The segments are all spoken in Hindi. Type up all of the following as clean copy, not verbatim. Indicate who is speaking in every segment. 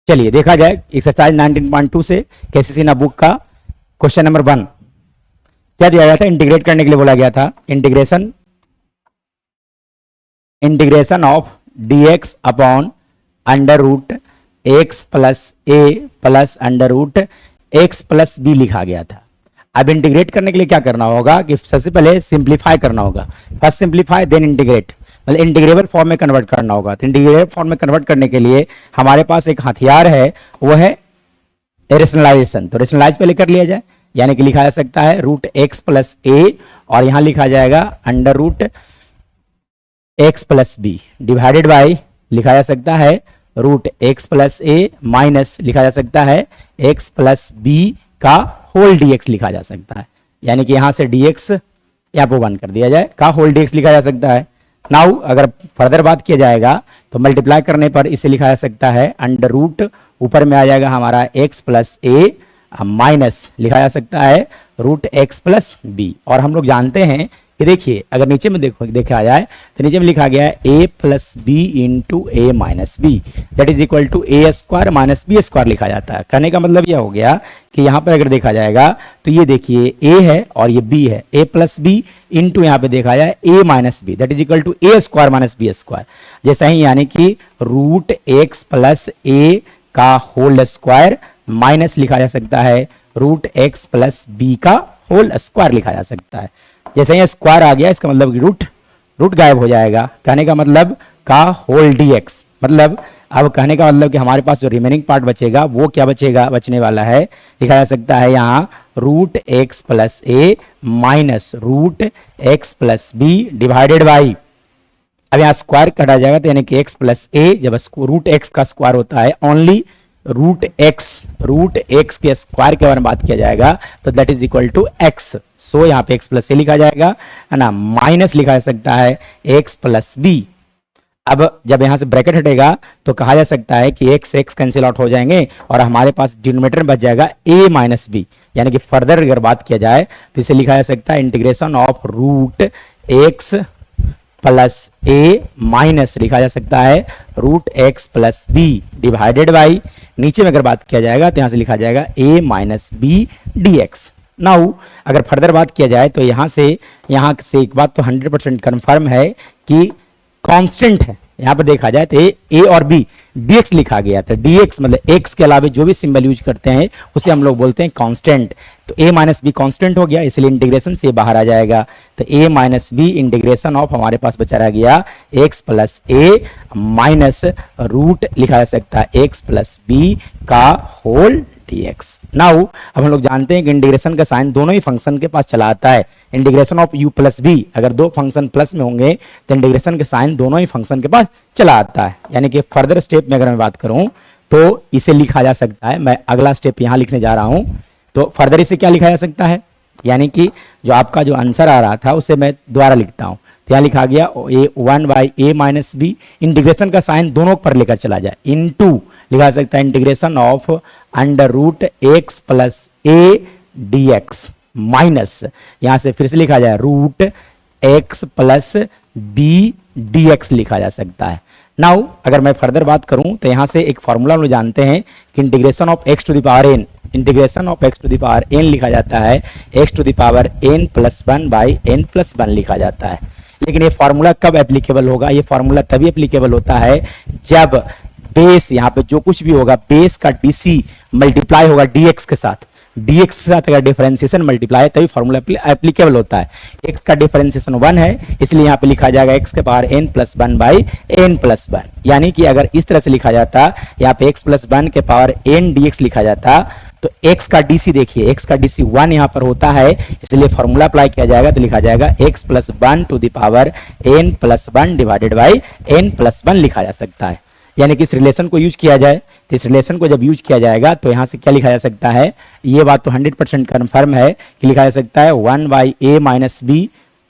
Speaker 1: चलिए देखा जाए एक्सरसाइज 19.2 से केसीसी ना बुक का क्वेश्चन नंबर 1 क्या दिया गया था, इंटीग्रेट करने के लिए बोला गया था। Integration of dx upon under root x plus a plus under root x plus b लिखा गया था। अब इंटीग्रेट करने के लिए क्या करना होगा कि सबसे पहले सिंप्लीफाई करना होगा। फर्स्ट सिंप्लीफाई देन इंटीग्रेट, मतलब इंटीग्रेबल फॉर्म में कन्वर्ट करना होगा। तो इंटीग्रेबल फॉर्म में कन्वर्ट करने के लिए हमारे पास एक हथियार है, वो है रेशनलाइजेशन। तो रेशनलाइज पहले कर लिया जाए, यानी कि लिखा जा सकता है रूट एक्स प्लस ए और यहां लिखा जाएगा under root x plus b divided by लिखा जा सकता है root x plus a minus लिखा जा सकता है एक्स प्लस बी का होल डीएक्स लिखा जा सकता है, यानी कि यहां से डीएक्स यहाँ पर 1 कर दिया जाए का होल डीएक्स लिखा जा सकता है। नाउ अगर फर्दर बात किया जाएगा तो मल्टीप्लाई करने पर इसे लिखा जा सकता है अंडर रूट ऊपर में आ जाएगा हमारा एक्स प्लस ए माइनस लिखा जा सकता है रूट एक्स प्लस बी। और हम लोग जानते हैं कि देखिए अगर नीचे में देखा जाए तो नीचे में लिखा गया है A plus B into A minus B that is equal to A square minus B square लिखा जाता है। कहने का मतलब यह हो गया कि यहाँ पर अगर देखा जाएगा तो ये देखिए ए है और ये बी है, ए प्लस बी इंटू यहाँ पे देखा जाए A minus B that is equal to A square minus B square, जैसा ही यानी कि रूट एक्स प्लस ए का होल स्क्वायर माइनस लिखा जा सकता है रूट एक्स प्लस बी का होल स्क्वायर लिखा जा सकता है। जैसे ये स्क्वायर आ गया इसका मतलब रूट गायब हो जाएगा। कहने का मतलब का होल डीएक्स, मतलब अब कहने का मतलब कि हमारे पास जो रिमेनिंग पार्ट बचेगा वो क्या बचेगा, बचने वाला है लिखा जा सकता है यहाँ root x plus a minus root x plus b divided by, अब यहाँ स्क्वायर कटा जाएगा तो यानी कि एक्स प्लस ए, जब रूट एक्स का स्क्वायर होता है ओनली रूट एक्स के स्क्वायर के बारे में बात किया जाएगा तो that is equal to X. So यहाँ पे एक्स प्लस ए लिखा जाएगा है ना, माइनस लिखा जा सकता है एक्स प्लस बी। अब जब यहां से ब्रैकेट हटेगा तो कहा जा सकता है कि एक्स एक्स कैंसिल आउट हो जाएंगे और हमारे पास डिनोमिनेटर में बच जाएगा ए माइनस बी, यानी कि फर्दर अगर बात किया जाए तो इसे लिखा जा सकता है integration of root x plus a minus लिखा जा सकता है root x plus b divided by, नीचे में अगर बात किया जाएगा तो यहां से लिखा जाएगा A minus B D X. Now अगर फर्दर बात किया जाए तो यहां से एक बात तो 100% कन्फर्म है कि कांस्टेंट है। यहां पर देखा जाए तो ए और बी dx लिखा गया था, dx मतलब x के अलावा जो भी सिंबल यूज करते हैं उसे हम लोग बोलते हैं कांस्टेंट। तो a माइनस बी कांस्टेंट हो गया, इसलिए इंटीग्रेशन से बाहर आ जाएगा। तो a minus b integration of हमारे पास बचा रह गया x plus a minus root लिखा जा सकता है x प्लस बी का होल dx। नाउ अब हम लोग जानते हैं कि इंटीग्रेशन का साइन दोनों ही फंक्शन के पास चला आता है। Integration of u plus b, अगर दो फंक्शन प्लस में होंगे तो इंटीग्रेशन के साइन दोनों ही फंक्शन के पास चला आता है। यानी कि फर्दर स्टेप में अगर मैं बात करूं तो इसे लिखा जा सकता है, मैं अगला स्टेप यहां लिखने जा रहा हूं, तो फर्दर इसे क्या लिखा जा सकता है, यानी कि जो आपका जो आंसर आ रहा था उसे मैं दोबारा लिखता हूं। तो यहाँ लिखा गया a 1 by a minus b, integration का साइन दोनों पर लेकर चला जाए, इनटू लिखा सकता है integration of under root x plus a d x minus यहां से फिर से लिखा जाए root x plus b D x लिखा जा सकता है। नाउ अगर मैं फर्दर बात करूं तो यहां से एक फॉर्मूला हम लोग जानते हैं कि integration of x to the power n, integration of x to the power n लिखा जाता है x to the power n plus 1 by n plus 1 लिखा जाता है। लेकिन ये फॉर्मूला कब एप्लीकेबल होगा, ये फॉर्मूला तभी एप्लीकेबल होता है जब बेस यहाँ पे जो कुछ भी होगा बेस का डीसी मल्टीप्लाई होगा डीएक्स के साथ, dx के साथ अगर डिफरेंशिएशन मल्टीप्लाई है तभी फॉर्मूला एप्लीकेबल होता है। x का डिफरेंशिएशन 1 है इसलिए यहाँ पे लिखा जाएगा x के power n plus 1 by n plus 1, यानी कि अगर इस तरह से लिखा जाता यहाँ पे x प्लस 1 के पावर n dx लिखा जाता तो x का डीसी देखिए x का डीसी 1 यहाँ पर होता है, इसलिए फॉर्मूला अप्लाई किया जाएगा तो लिखा जाएगा x plus 1 to the power n plus 1 divided by n plus 1 लिखा जा सकता है। यानी कि इस रिलेशन को यूज किया जाए तो इस रिलेशन को जब यूज किया जाएगा तो यहां से क्या लिखा जा सकता है, ये बात तो 100% कन्फर्म है कि लिखा जा सकता है 1 by a minus b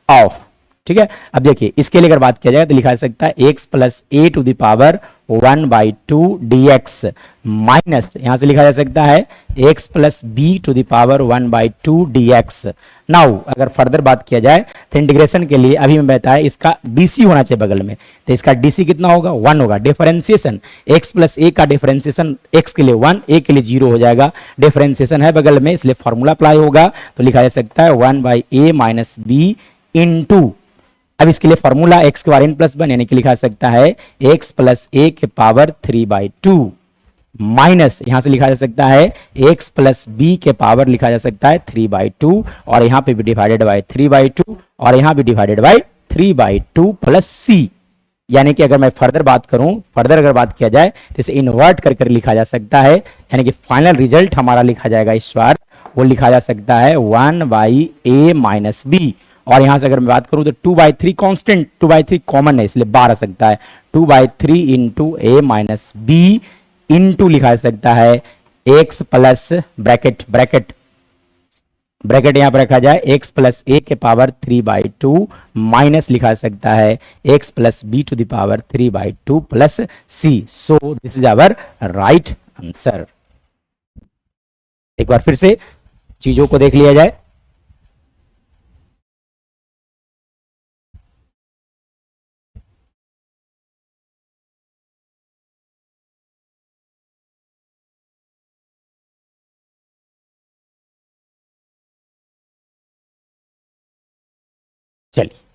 Speaker 1: of, ठीक है। अब देखिए इसके लिए अगर बात किया जाए तो लिखा जा सकता है x plus a to the power 1/2 dx minus यहां से लिखा जा सकता है x plus b to the power 1/2 dx। Now अगर फर्दर बात किया जाए तो इंटीग्रेशन के लिए अभी मैं बताया इसका dc होना चाहिए बगल में, तो इसका dc कितना होगा 1 होगा। डिफरेंशिएशन x प्लस a का डिफरेंशिएशन x के लिए 1 a के लिए 0 हो जाएगा, डिफरेंशिएशन है बगल में इसलिए फॉर्मूला अप्लाई होगा, तो लिखा जा सकता है 1/a माइनस बी इंटू, अब इसके लिए फॉर्मूला x के बार n प्लस 1 यानी कि लिखा जा सकता है x प्लस a के पावर 3/2 माइनस यहां से लिखा जा सकता है x प्लस बी के पावर लिखा जा सकता है 3/2 और यहां पे भी डिवाइडेड बाय 3/2 और यहां भी डिवाइडेड बाय 3/2 प्लस सी। यानी कि अगर मैं फर्दर बात करूं, फर्दर अगर बात किया जाए तो इसे इन्वर्ट कर कर लिखा जा सकता है, यानी कि फाइनल रिजल्ट हमारा लिखा जाएगा इस बार वो लिखा जा सकता है 1/a माइनस बी। और यहां से अगर मैं बात करूं तो 2/3 कांस्टेंट, 2/3 कॉमन है इसलिए बार आ सकता है 2/3 into a minus b into लिखा जा सकता है x plus bracket bracket bracket यहां पर रखा जाए x प्लस a के पावर 3/2 माइनस लिखा जा सकता है x plus b to the power 3/2 plus c। So this is our right answer. एक बार फिर से चीजों को देख लिया जाए। चलिए